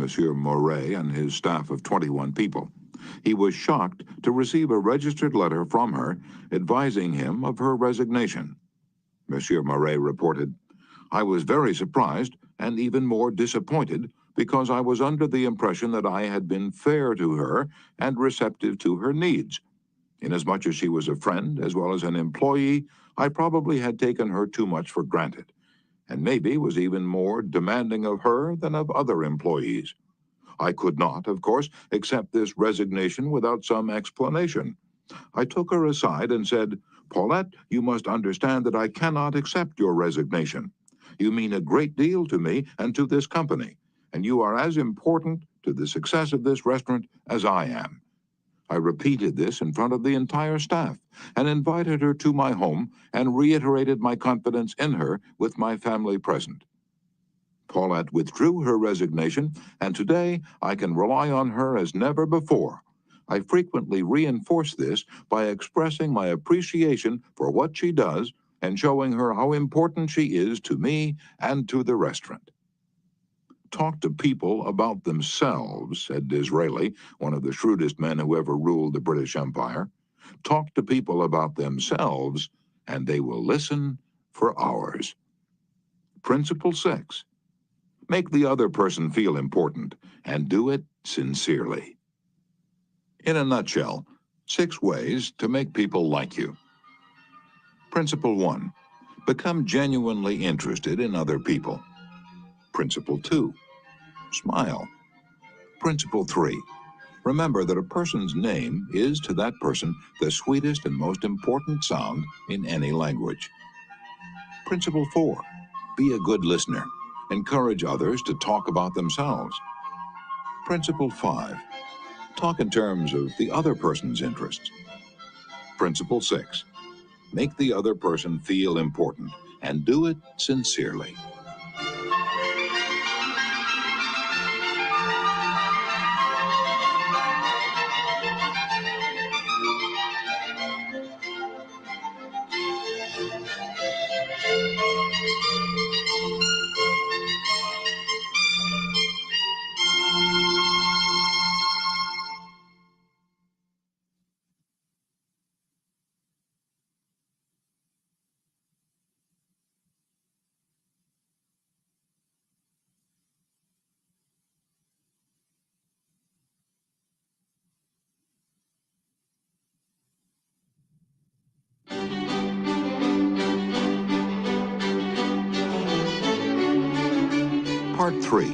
Monsieur Moret and his staff of 21 people. He was shocked to receive a registered letter from her advising him of her resignation. Monsieur Moret reported, "I was very surprised and even more disappointed because I was under the impression that I had been fair to her and receptive to her needs. Inasmuch as she was a friend as well as an employee, I probably had taken her too much for granted, and maybe was even more demanding of her than of other employees. I could not, of course, accept this resignation without some explanation. I took her aside and said, 'Paulette, you must understand that I cannot accept your resignation. You mean a great deal to me and to this company, and you are as important to the success of this restaurant as I am.' I repeated this in front of the entire staff and invited her to my home and reiterated my confidence in her with my family present. Paulette withdrew her resignation, and today I can rely on her as never before. I frequently reinforce this by expressing my appreciation for what she does and showing her how important she is to me and to the restaurant." "Talk to people about themselves," said Disraeli, one of the shrewdest men who ever ruled the British Empire. "Talk to people about themselves, and they will listen for hours." Principle 6. Make the other person feel important, and do it sincerely. In a nutshell, 6 ways to make people like you. Principle 1. Become genuinely interested in other people. Principle 2. Smile. Principle 3. Remember that a person's name is to that person the sweetest and most important sound in any language. Principle 4. Be a good listener. Encourage others to talk about themselves. Principle 5. Talk in terms of the other person's interests. Principle 6. Make the other person feel important, and do it sincerely. Part 3.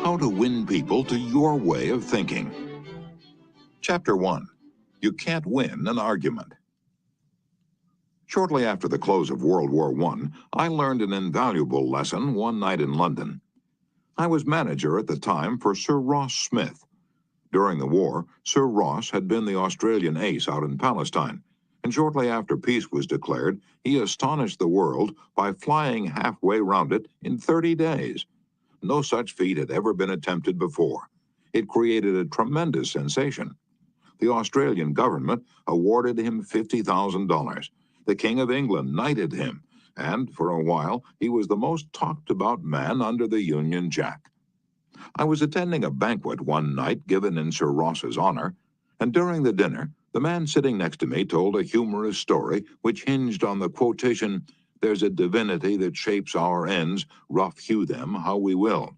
How to win people to your way of thinking. Chapter 1. You can't win an argument. Shortly after the close of World War I learned an invaluable lesson one night in London. I was manager at the time for Sir Ross Smith. During the war, Sir Ross had been the Australian ace out in Palestine, and shortly after peace was declared, he astonished the world by flying halfway round it in 30 days. No such feat had ever been attempted before. It created a tremendous sensation. The Australian government awarded him $50,000. The King of England knighted him, and for a while he was the most talked about man under the Union Jack. I was attending a banquet one night given in Sir Ross's honor, and during the dinner, the man sitting next to me told a humorous story which hinged on the quotation, "There's a divinity that shapes our ends, rough hew them how we will."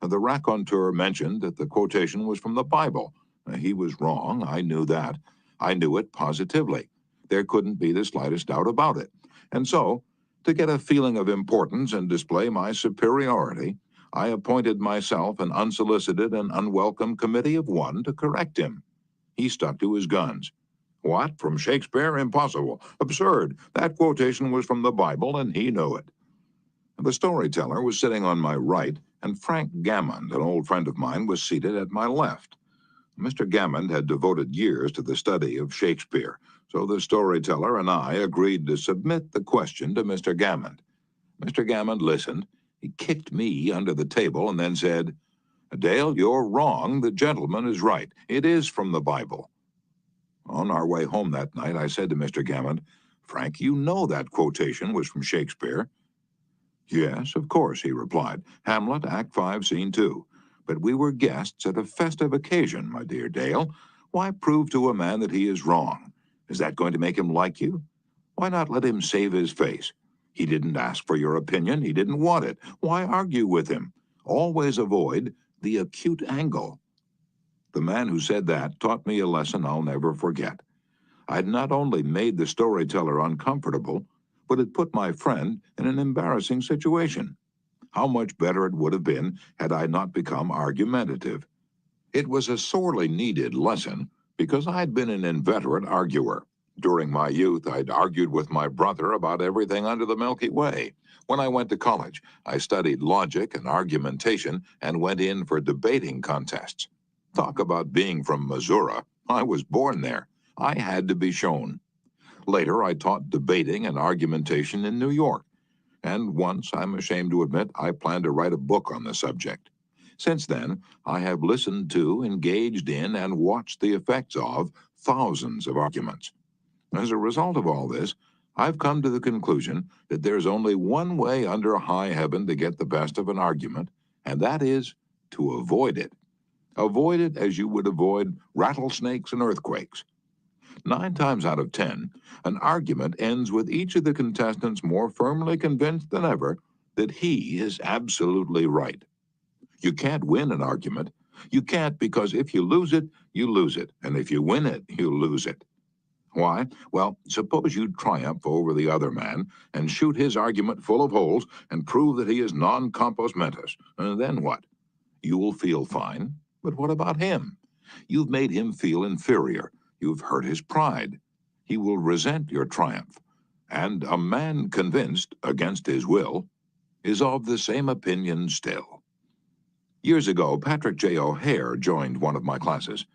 The raconteur mentioned that the quotation was from the Bible. He was wrong, I knew that. I knew it positively. There couldn't be the slightest doubt about it. And so, to get a feeling of importance and display my superiority, I appointed myself an unsolicited and unwelcome committee of 1 to correct him. He stuck to his guns. "What, from Shakespeare? Impossible. Absurd. That quotation was from the Bible, and he knew it." The storyteller was sitting on my right, and Frank Gammond, an old friend of mine, was seated at my left. Mr. Gammond had devoted years to the study of Shakespeare, so the storyteller and I agreed to submit the question to Mr. Gammond. Mr. Gammond listened. He kicked me under the table and then said, "Dale, you're wrong. The gentleman is right. It is from the Bible." On our way home that night, I said to Mr. Gammond, "Frank, you know that quotation was from Shakespeare." "Yes, of course," he replied. "Hamlet, Act 5, Scene 2. But we were guests at a festive occasion, my dear Dale. Why prove to a man that he is wrong? Is that going to make him like you? Why not let him save his face? He didn't ask for your opinion. He didn't want it. Why argue with him? Always avoid the acute angle. The man who said that taught me a lesson I'll never forget. I'd not only made the storyteller uncomfortable, but it put my friend in an embarrassing situation. How much better it would have been had I not become argumentative. It was a sorely needed lesson because I'd been an inveterate arguer. During my youth, I'd argued with my brother about everything under the Milky Way. When I went to college, I studied logic and argumentation and went in for debating contests. Talk about being from Missouri. I was born there. I had to be shown. Later, I taught debating and argumentation in New York. And once, I'm ashamed to admit, I plan to write a book on the subject. Since then, I have listened to, engaged in, and watched the effects of thousands of arguments. As a result of all this, I've come to the conclusion that there's only one way under high heaven to get the best of an argument, and that is to avoid it. Avoid it as you would avoid rattlesnakes and earthquakes. 9 times out of 10, an argument ends with each of the contestants more firmly convinced than ever that he is absolutely right. You can't win an argument. You can't because if you lose it, you lose it. And if you win it, you lose it. Why? Well, suppose you triumph over the other man and shoot his argument full of holes and prove that he is non compos mentis. And then what? You will feel fine. But what about him? You've made him feel inferior. You've hurt his pride. He will resent your triumph. And a man convinced, against his will, is of the same opinion still. Years ago, Patrick J. O'Hare joined one of my classes.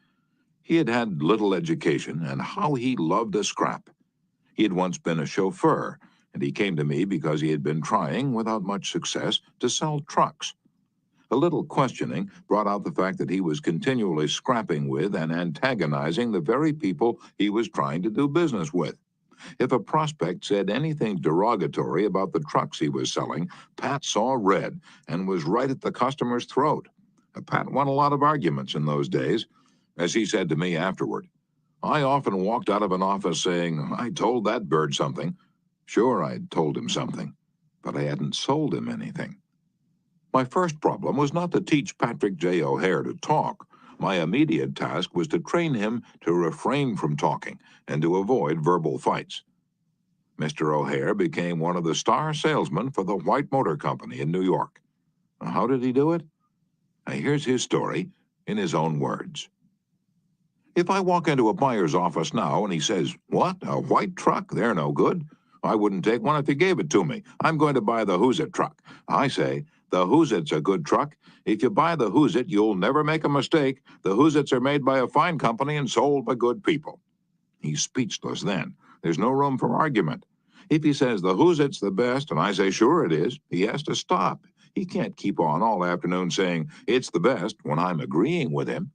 He had had little education, and how he loved a scrap. He had once been a chauffeur, and he came to me because he had been trying, without much success, to sell trucks. A little questioning brought out the fact that he was continually scrapping with and antagonizing the very people he was trying to do business with. If a prospect said anything derogatory about the trucks he was selling, Pat saw red and was right at the customer's throat. Pat won a lot of arguments in those days. As he said to me afterward, I often walked out of an office saying, I told that bird something. Sure, I'd told him something, but I hadn't sold him anything. My first problem was not to teach Patrick J. O'Hare to talk. My immediate task was to train him to refrain from talking and to avoid verbal fights. Mr. O'Hare became one of the star salesmen for the White Motor Company in New York. How did he do it? Here's his story in his own words. If I walk into a buyer's office now and he says, what, a white truck? They're no good. I wouldn't take one if he gave it to me. I'm going to buy the Who's It truck. I say, the Who's It's a good truck. If you buy the Who's It, you'll never make a mistake. The Who's It's are made by a fine company and sold by good people. He's speechless then. There's no room for argument. If he says the Who's It's the best, and I say, sure it is, he has to stop. He can't keep on all afternoon saying it's the best when I'm agreeing with him.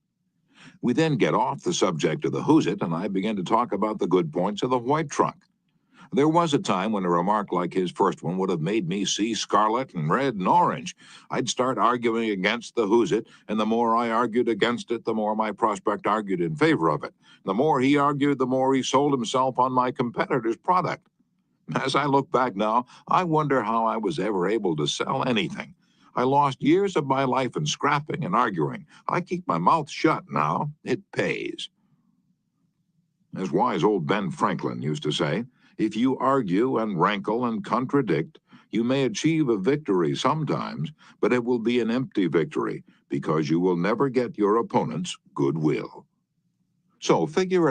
We then get off the subject of the Who's It, and I begin to talk about the good points of the white truck. There was a time when a remark like his first one would have made me see scarlet and red and orange. I'd start arguing against the Who's It, and the more I argued against it, the more my prospect argued in favor of it. The more he argued, the more he sold himself on my competitor's product. As I look back now, I wonder how I was ever able to sell anything. I lost years of my life in scrapping and arguing. I keep my mouth shut now. It pays. As wise old Ben Franklin used to say, if you argue and rankle and contradict, you may achieve a victory sometimes, but it will be an empty victory because you will never get your opponent's goodwill. So figure